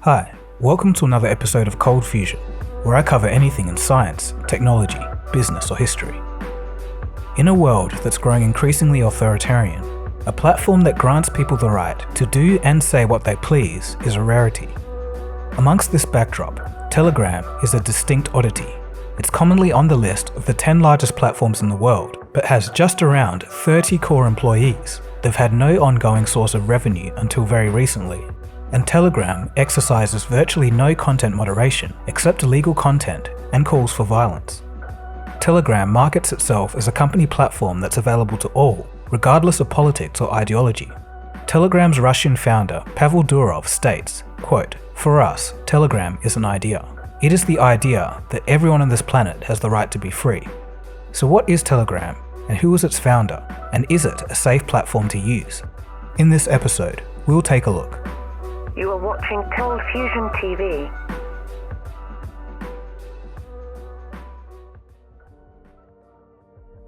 Hi, welcome to another episode of ColdFusion, where I cover anything in science, technology, business or history. In a world that's growing increasingly authoritarian, a platform that grants people the right to do and say what they please is a rarity. Amongst this backdrop, Telegram is a distinct oddity. It's commonly on the list of the 10 largest platforms in the world, but has just around 30 core employees. They've had no ongoing source of revenue until very recently, and Telegram exercises virtually no content moderation except illegal content and calls for violence. Telegram markets itself as a company platform that's available to all, regardless of politics or ideology. Telegram's Russian founder, Pavel Durov, states, quote, "For us, Telegram is an idea. It is the idea that everyone on this planet has the right to be free." So what is Telegram, and who is its founder, and is it a safe platform to use? In this episode, we'll take a look. You are watching ColdFusion TV.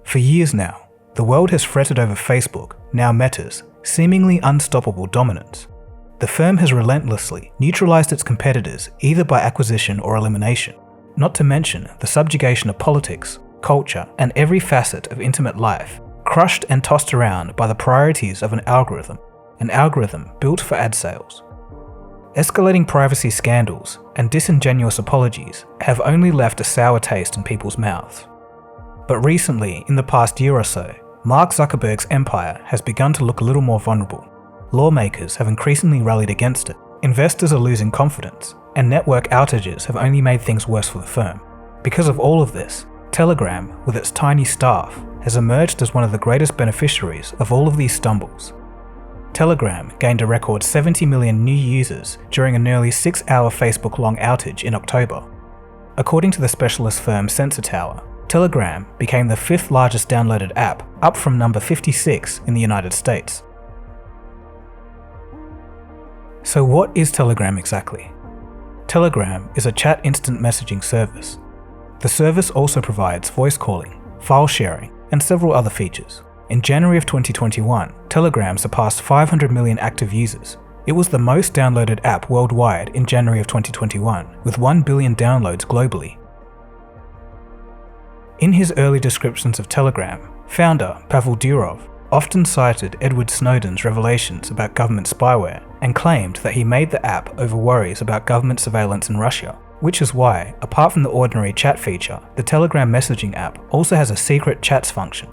For years now, the world has fretted over Facebook, now Meta's, seemingly unstoppable dominance. The firm has relentlessly neutralized its competitors either by acquisition or elimination, not to mention the subjugation of politics, culture, and every facet of intimate life, crushed and tossed around by the priorities of an algorithm built for ad sales. Escalating privacy scandals and disingenuous apologies have only left a sour taste in people's mouths. But recently, in the past year or so, Mark Zuckerberg's empire has begun to look a little more vulnerable. Lawmakers have increasingly rallied against it, investors are losing confidence, and network outages have only made things worse for the firm. Because of all of this, Telegram, with its tiny staff, has emerged as one of the greatest beneficiaries of all of these stumbles. Telegram gained a record 70 million new users during a nearly 6-hour Facebook-long outage in October. According to the specialist firm Sensor Tower, Telegram became the 5th largest downloaded app, up from number 56 in the United States. So what is Telegram exactly? Telegram is a chat instant messaging service. The service also provides voice calling, file sharing, and several other features. In January of 2021, Telegram surpassed 500 million active users. It was the most downloaded app worldwide in January of 2021, with 1 billion downloads globally. In his early descriptions of Telegram, founder Pavel Durov often cited Edward Snowden's revelations about government spyware and claimed that he made the app over worries about government surveillance in Russia, which is why, apart from the ordinary chat feature, the Telegram messaging app also has a secret chats function.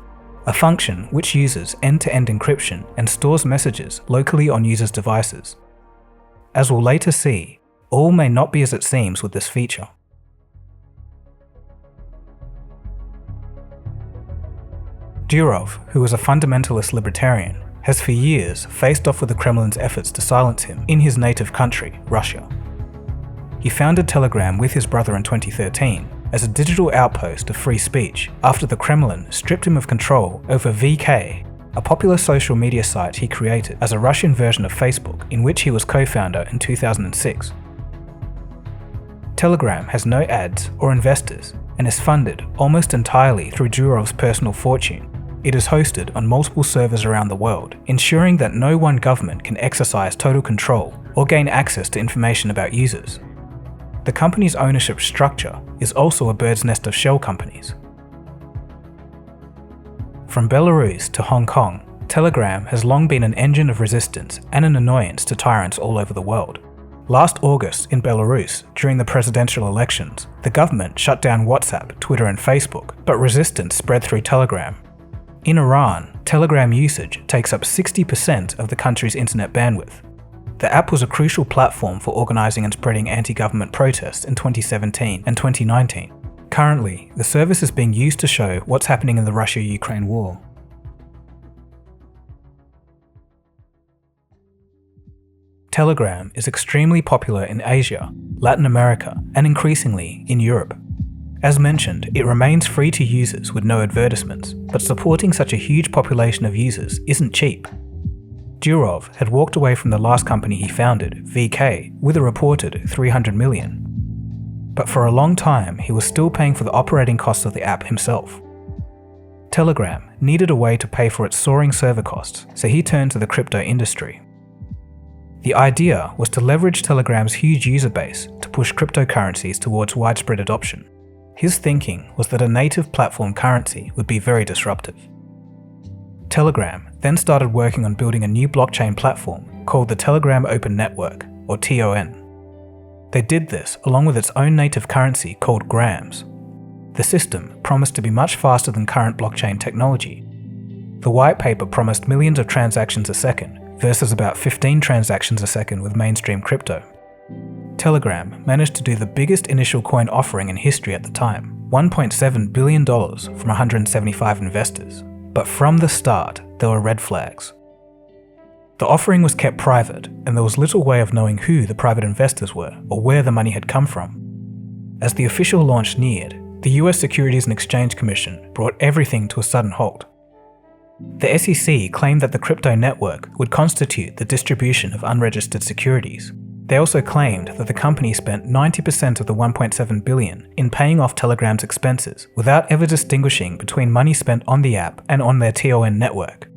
A function which uses end-to-end encryption and stores messages locally on users' devices. As we'll later see, all may not be as it seems with this feature. Durov, who is a fundamentalist libertarian, has for years faced off with the Kremlin's efforts to silence him in his native country, Russia. He founded Telegram with his brother in 2013 as a digital outpost of free speech after the Kremlin stripped him of control over VK, a popular social media site he created as a Russian version of Facebook in which he was co-founder in 2006. Telegram has no ads or investors and is funded almost entirely through Durov's personal fortune. It is hosted on multiple servers around the world, ensuring that no one government can exercise total control or gain access to information about users. The company's ownership structure is also a bird's nest of shell companies. From Belarus to Hong Kong, Telegram has long been an engine of resistance and an annoyance to tyrants all over the world. Last August in Belarus, during the presidential elections, the government shut down WhatsApp, Twitter and Facebook, but resistance spread through Telegram. In Iran, Telegram usage takes up 60% of the country's internet bandwidth. The app was a crucial platform for organizing and spreading anti-government protests in 2017 and 2019. Currently, the service is being used to show what's happening in the Russia-Ukraine war. Telegram is extremely popular in Asia, Latin America, and increasingly in Europe. As mentioned, it remains free to users with no advertisements, but supporting such a huge population of users isn't cheap. Durov had walked away from the last company he founded, VK, with a reported 300 million. But for a long time, he was still paying for the operating costs of the app himself. Telegram needed a way to pay for its soaring server costs, so he turned to the crypto industry. The idea was to leverage Telegram's huge user base to push cryptocurrencies towards widespread adoption. His thinking was that a native platform currency would be very disruptive. Telegram then started working on building a new blockchain platform called the Telegram Open Network, or TON. They did this along with its own native currency called grams. The system promised to be much faster than current blockchain technology. The white paper promised millions of transactions a second versus about 15 transactions a second with mainstream crypto. Telegram managed to do the biggest initial coin offering in history at the time, $1.7 billion from 175 investors. But from the start, there were red flags. The offering was kept private, and there was little way of knowing who the private investors were or where the money had come from. As the official launch neared, the US Securities and Exchange Commission brought everything to a sudden halt. The SEC claimed that the crypto network would constitute the distribution of unregistered securities. They also claimed that the company spent 90% of the $1.7 billion in paying off Telegram's expenses without ever distinguishing between money spent on the app and on their TON network.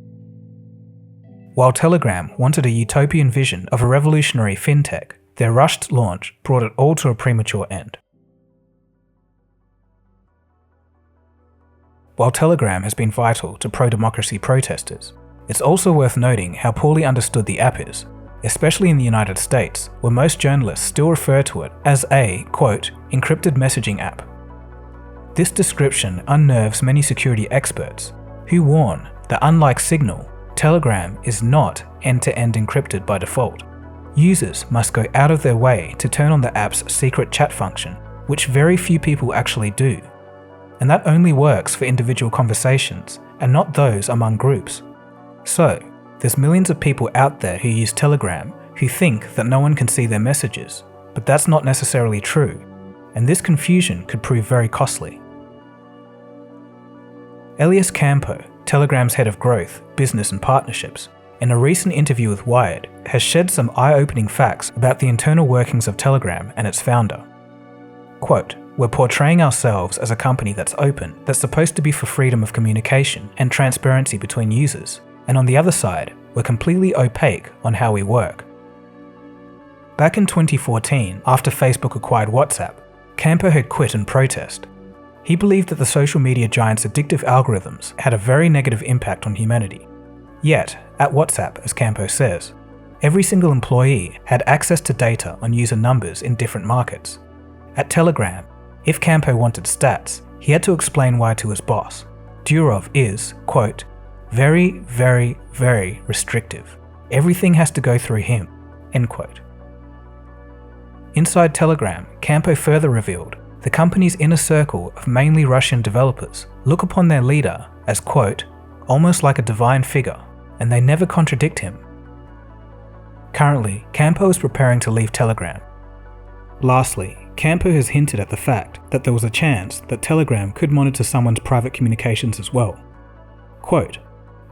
While Telegram wanted a utopian vision of a revolutionary fintech, their rushed launch brought it all to a premature end. While Telegram has been vital to pro-democracy protesters, it's also worth noting how poorly understood the app is, especially in the United States, where most journalists still refer to it as a, quote, encrypted messaging app. This description unnerves many security experts, who warn that unlike Signal, Telegram is not end-to-end encrypted by default. Users must go out of their way to turn on the app's secret chat function, which very few people actually do. And that only works for individual conversations and not those among groups. So, there's millions of people out there who use Telegram who think that no one can see their messages, but that's not necessarily true, and this confusion could prove very costly. Elias Campo, Telegram's head of growth, business and partnerships, in a recent interview with Wired, has shed some eye-opening facts about the internal workings of Telegram and its founder. Quote, "We're portraying ourselves as a company that's open, that's supposed to be for freedom of communication and transparency between users, and on the other side, we're completely opaque on how we work." Back in 2014, after Facebook acquired WhatsApp, Campo had quit in protest. He believed that the social media giant's addictive algorithms had a very negative impact on humanity. Yet, at WhatsApp, as Campo says, every single employee had access to data on user numbers in different markets. At Telegram, if Campo wanted stats, he had to explain why to his boss. Durov is, quote, very, very, very restrictive. Everything has to go through him, end quote. Inside Telegram, Campo further revealed the company's inner circle of mainly Russian developers look upon their leader as, quote, almost like a divine figure, and they never contradict him. Currently, Campo is preparing to leave Telegram. Lastly, Campo has hinted at the fact that there was a chance that Telegram could monitor someone's private communications as well. Quote,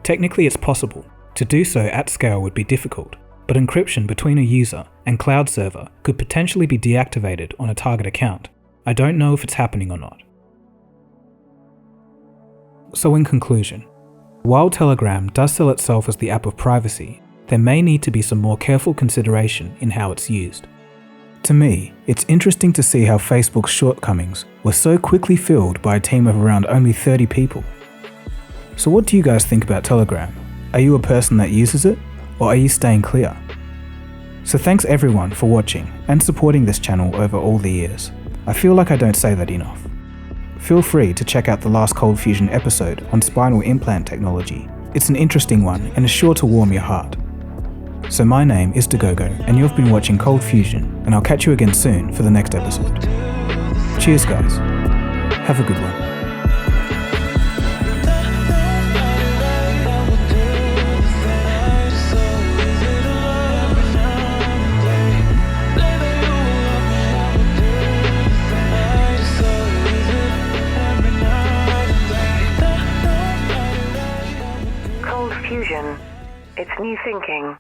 technically it's possible. To do so at scale would be difficult, but encryption between a user and cloud server could potentially be deactivated on a target account. I don't know if it's happening or not. So in conclusion, while Telegram does sell itself as the app of privacy, there may need to be some more careful consideration in how it's used. To me, it's interesting to see how Facebook's shortcomings were so quickly filled by a team of around only 30 people. So what do you guys think about Telegram? Are you a person that uses it, or are you staying clear? So thanks everyone for watching and supporting this channel over all the years. I feel like I don't say that enough. Feel free to check out the last ColdFusion episode on spinal implant technology. It's an interesting one and is sure to warm your heart. So my name is Dagogo and you've been watching ColdFusion, and I'll catch you again soon for the next episode. Cheers guys. Have a good one. ColdFusion. It's new thinking.